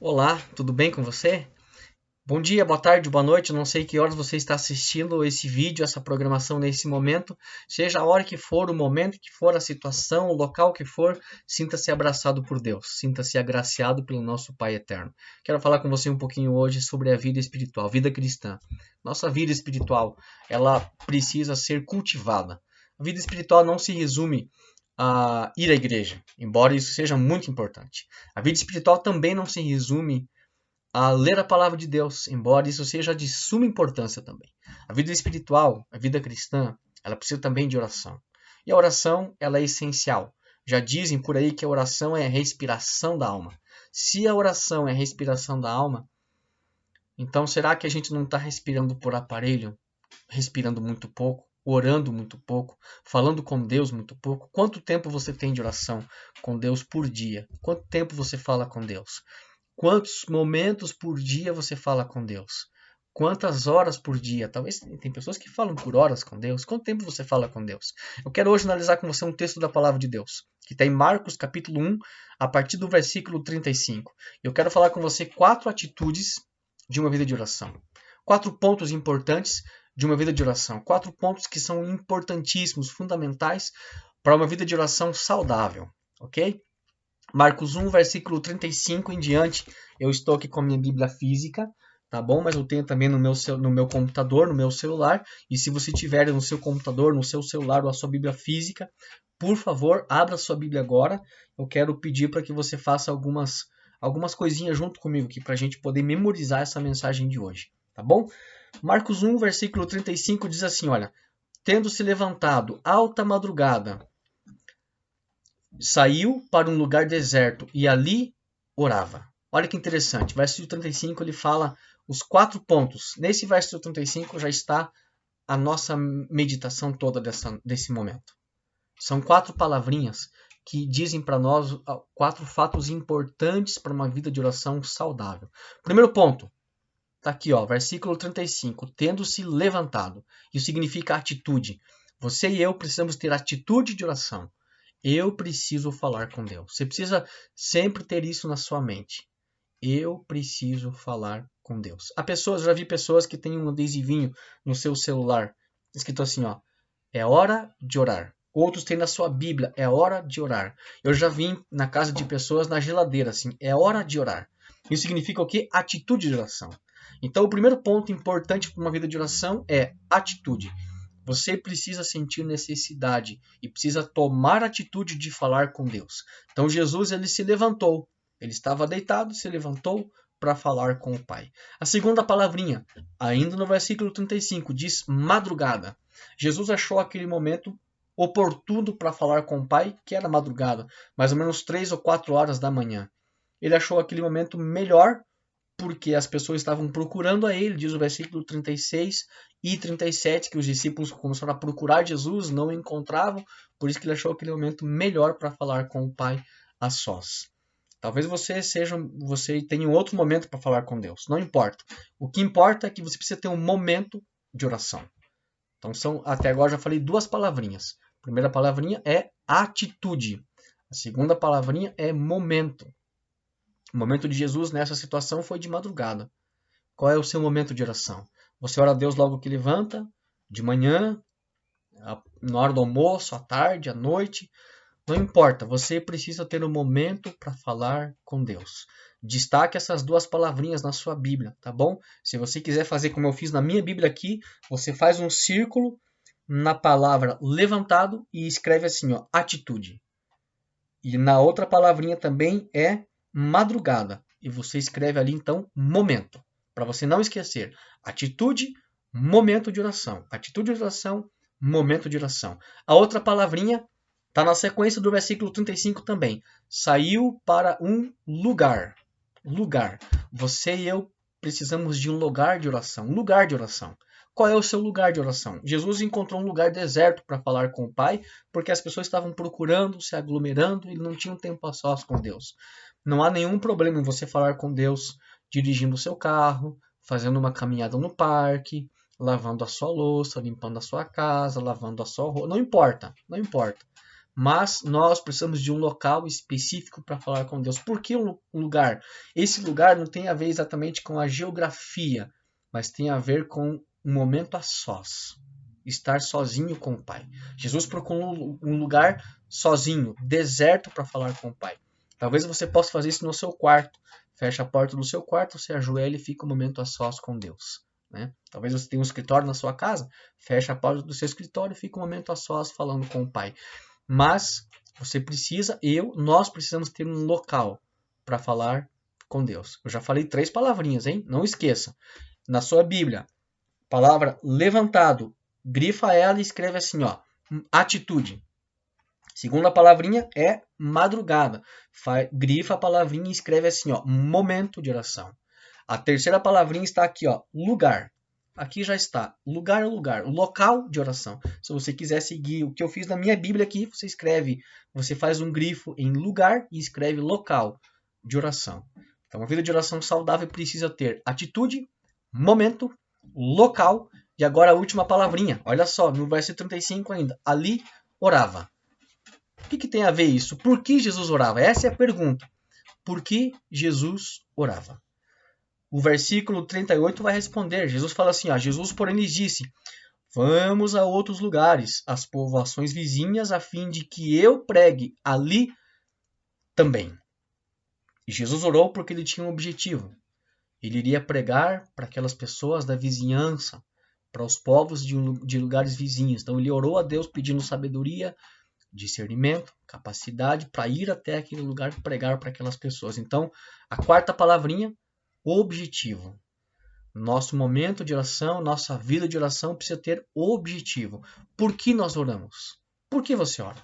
Olá, tudo bem com você? Bom dia, boa tarde, boa noite. Não sei que horas você está assistindo esse vídeo, essa programação nesse momento. Seja a hora que for, o momento que for, a situação, o local que for, sinta-se abraçado por Deus. Sinta-se agraciado pelo nosso Pai Eterno. Quero falar com você um pouquinho hoje sobre a vida espiritual, vida cristã. Nossa vida espiritual, ela precisa ser cultivada. A vida espiritual não se resume a ir à igreja, embora isso seja muito importante. A vida espiritual também não se resume a ler a palavra de Deus, embora isso seja de suma importância também. A vida espiritual, a vida cristã, ela precisa também de oração. E a oração, ela é essencial. Já dizem por aí que a oração é a respiração da alma. Se a oração é a respiração da alma, então será que a gente não está respirando por aparelho? Respirando muito pouco? Orando muito pouco? Falando com Deus muito pouco? Quanto tempo você tem de oração com Deus por dia? Quanto tempo você fala com Deus? Quantos momentos por dia você fala com Deus? Quantas horas por dia? Talvez tem pessoas que falam por horas com Deus. Quanto tempo você fala com Deus? Eu quero hoje analisar com você um texto da palavra de Deus, que está em Marcos capítulo 1, a partir do versículo 35. Eu quero falar com você 4 atitudes de uma vida de oração. 4 pontos importantes de uma vida de oração. 4 pontos que são importantíssimos, fundamentais para uma vida de oração saudável. Ok? Marcos 1, versículo 35 em diante. Eu estou aqui com a minha Bíblia física, tá bom? Mas eu tenho também no meu computador, no meu celular. E se você tiver no seu computador, no seu celular ou a sua Bíblia física, por favor, abra a sua Bíblia agora. Eu quero pedir para que você faça algumas coisinhas junto comigo aqui para a gente poder memorizar essa mensagem de hoje, tá bom? Marcos 1, versículo 35 diz assim, olha: tendo se levantado alta madrugada, saiu para um lugar deserto e ali orava. Olha que interessante. Versículo 35 ele fala os 4 pontos. Nesse versículo 35 já está a nossa meditação toda desse momento. São 4 palavrinhas que dizem para nós 4 fatos importantes para uma vida de oração saudável. Primeiro ponto, está aqui, ó, versículo 35, tendo se levantado. Isso significa atitude. Você e eu precisamos ter atitude de oração. Eu preciso falar com Deus. Você precisa sempre ter isso na sua mente. Eu preciso falar com Deus. Já vi pessoas que têm um adesivinho no seu celular, escrito assim, ó, é hora de orar. Outros têm na sua Bíblia, é hora de orar. Eu já vi na casa de pessoas na geladeira, assim, é hora de orar. Isso significa o quê? Atitude de oração. Então, o primeiro ponto importante para uma vida de oração é atitude. Você precisa sentir necessidade e precisa tomar a atitude de falar com Deus. Então Jesus ele se levantou. Ele estava deitado, se levantou para falar com o Pai. A segunda palavrinha, ainda no versículo 35, diz madrugada. Jesus achou aquele momento oportuno para falar com o Pai, que era madrugada, mais ou menos 3 ou 4 horas da manhã. Ele achou aquele momento melhor porque as pessoas estavam procurando a ele, diz o versículo 36 e 37, que os discípulos começaram a procurar Jesus, não o encontravam, por isso que ele achou aquele momento melhor para falar com o Pai a sós. Talvez você tenha um outro momento para falar com Deus, não importa. O que importa é que você precisa ter um momento de oração. Então até agora já falei 2 palavrinhas. A primeira palavrinha é atitude. A segunda palavrinha é momento. O momento de Jesus nessa situação foi de madrugada. Qual é o seu momento de oração? Você ora a Deus logo que levanta, de manhã, na hora do almoço, à tarde, à noite. Não importa, você precisa ter um momento para falar com Deus. Destaque essas 2 palavrinhas na sua Bíblia, tá bom? Se você quiser fazer como eu fiz na minha Bíblia aqui, você faz um círculo na palavra levantado e escreve assim, ó, atitude. E na outra palavrinha também é madrugada. E você escreve ali então momento. Para você não esquecer. Atitude, momento de oração. Atitude de oração, momento de oração. A outra palavrinha está na sequência do versículo 35 também. Saiu para um lugar. Lugar. Você e eu precisamos de um lugar de oração. Um lugar de oração. Qual é o seu lugar de oração? Jesus encontrou um lugar deserto para falar com o Pai, porque as pessoas estavam procurando, se aglomerando, e ele não tinha um tempo a sós com Deus. Não há nenhum problema em você falar com Deus dirigindo o seu carro, fazendo uma caminhada no parque, lavando a sua louça, limpando a sua casa, lavando a sua roupa. Não importa, não importa. Mas nós precisamos de um local específico para falar com Deus. Por que um lugar? Esse lugar não tem a ver exatamente com a geografia, mas tem a ver com um momento a sós. Estar sozinho com o Pai. Jesus procurou um lugar sozinho, deserto, para falar com o Pai. Talvez você possa fazer isso no seu quarto. Fecha a porta do seu quarto, você ajoelha e fica um momento a sós com Deus. Né? Talvez você tenha um escritório na sua casa, fecha a porta do seu escritório e fica um momento a sós falando com o Pai. Mas você precisa, nós precisamos ter um local para falar com Deus. Eu já falei 3 palavrinhas, hein? Não esqueça. Na sua Bíblia, palavra levantado, grifa ela e escreve assim, ó, atitude. Segunda palavrinha é madrugada. Grifa a palavrinha e escreve assim, ó, momento de oração. A terceira palavrinha está aqui, ó, lugar. Aqui já está. Lugar é lugar. Local de oração. Se você quiser seguir o que eu fiz na minha Bíblia aqui, você faz um grifo em lugar e escreve local de oração. Então, uma vida de oração saudável precisa ter atitude, momento, local e agora a última palavrinha. Olha só, no versículo 35 ainda. Ali orava. O que tem a ver isso? Por que Jesus orava? Essa é a pergunta. Por que Jesus orava? O versículo 38 vai responder. Jesus fala assim, ó, Jesus, porém, lhes disse, vamos a outros lugares, às povoações vizinhas, a fim de que eu pregue ali também. E Jesus orou porque ele tinha um objetivo. Ele iria pregar para aquelas pessoas da vizinhança, para os povos de lugares vizinhos. Então ele orou a Deus pedindo sabedoria, discernimento, capacidade para ir até aquele lugar e pregar para aquelas pessoas. Então, a quarta palavrinha, objetivo. Nosso momento de oração, nossa vida de oração precisa ter objetivo. Por que nós oramos? Por que você ora?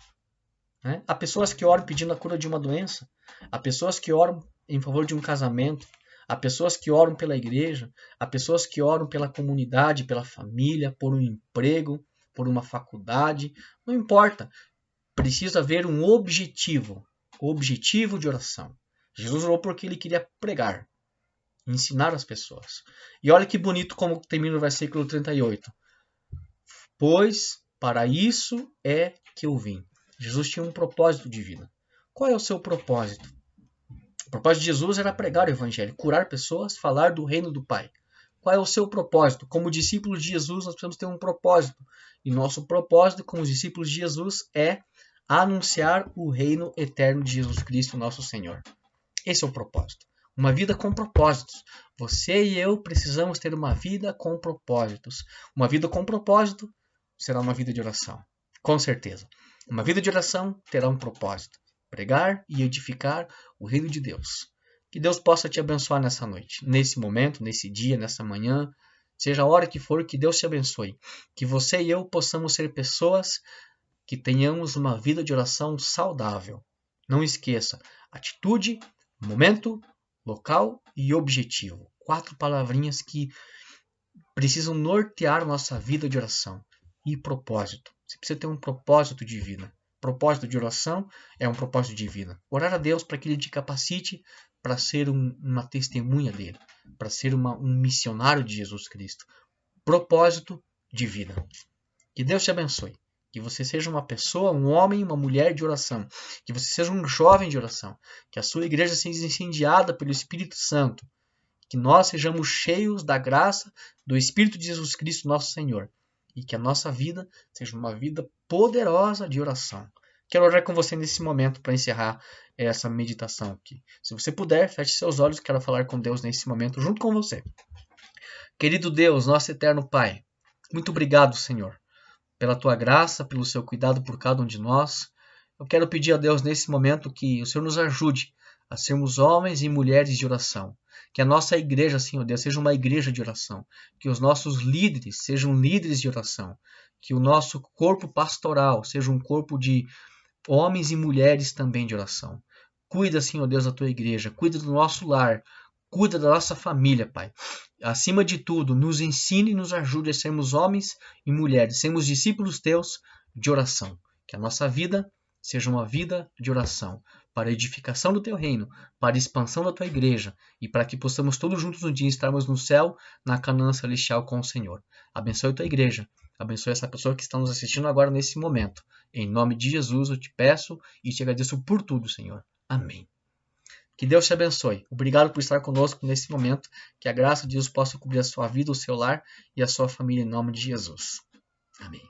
Há pessoas que oram pedindo a cura de uma doença. Há pessoas que oram em favor de um casamento. Há pessoas que oram pela igreja. Há pessoas que oram pela comunidade, pela família, por um emprego, por uma faculdade. Não importa. Precisa haver um objetivo. Objetivo de oração. Jesus orou porque ele queria pregar. Ensinar as pessoas. E olha que bonito como termina o versículo 38. Pois para isso é que eu vim. Jesus tinha um propósito de vida. Qual é o seu propósito? O propósito de Jesus era pregar o evangelho, curar pessoas, falar do reino do Pai. Qual é o seu propósito? Como discípulos de Jesus, nós precisamos ter um propósito. E nosso propósito como discípulos de Jesus é anunciar o reino eterno de Jesus Cristo, nosso Senhor. Esse é o propósito. Uma vida com propósitos. Você e eu precisamos ter uma vida com propósitos. Uma vida com propósito será uma vida de oração. Com certeza. Uma vida de oração terá um propósito. Pregar e edificar o reino de Deus. Que Deus possa te abençoar nessa noite, nesse momento, nesse dia, nessa manhã. Seja a hora que for, que Deus te abençoe. Que você e eu possamos ser pessoas que tenhamos uma vida de oração saudável. Não esqueça, atitude, momento, local e objetivo. 4 palavrinhas que precisam nortear nossa vida de oração. E propósito. Você precisa ter um propósito de vida. Propósito de oração é um propósito de vida. Orar a Deus para que Ele te capacite para ser uma testemunha dele. Para ser um missionário de Jesus Cristo. Propósito de vida. Que Deus te abençoe. Que você seja uma pessoa, um homem, uma mulher de oração. Que você seja um jovem de oração. Que a sua igreja seja incendiada pelo Espírito Santo. Que nós sejamos cheios da graça do Espírito de Jesus Cristo, nosso Senhor. E que a nossa vida seja uma vida poderosa de oração. Quero orar com você nesse momento para encerrar essa meditação aqui. Se você puder, feche seus olhos, quero falar com Deus nesse momento junto com você. Querido Deus, nosso eterno Pai, muito obrigado, Senhor, pela tua graça, pelo seu cuidado por cada um de nós. Eu quero pedir a Deus nesse momento que o Senhor nos ajude a sermos homens e mulheres de oração. Que a nossa igreja, Senhor Deus, seja uma igreja de oração. Que os nossos líderes sejam líderes de oração. Que o nosso corpo pastoral seja um corpo de homens e mulheres também de oração. Cuida, Senhor Deus, da tua igreja. Cuida do nosso lar. Cuida da nossa família, Pai. Acima de tudo, nos ensine e nos ajude a sermos homens e mulheres. Sermos discípulos teus de oração. Que a nossa vida seja uma vida de oração. Para a edificação do teu reino, para a expansão da tua igreja e para que possamos todos juntos um dia estarmos no céu, na Canaã celestial com o Senhor. Abençoe a tua igreja, Abençoe essa pessoa que está nos assistindo agora nesse momento. Em nome de Jesus eu te peço e te agradeço por tudo, Senhor. Amém. Que Deus te abençoe. Obrigado por estar conosco nesse momento. Que a graça de Deus possa cobrir a sua vida, o seu lar e a sua família em nome de Jesus. Amém.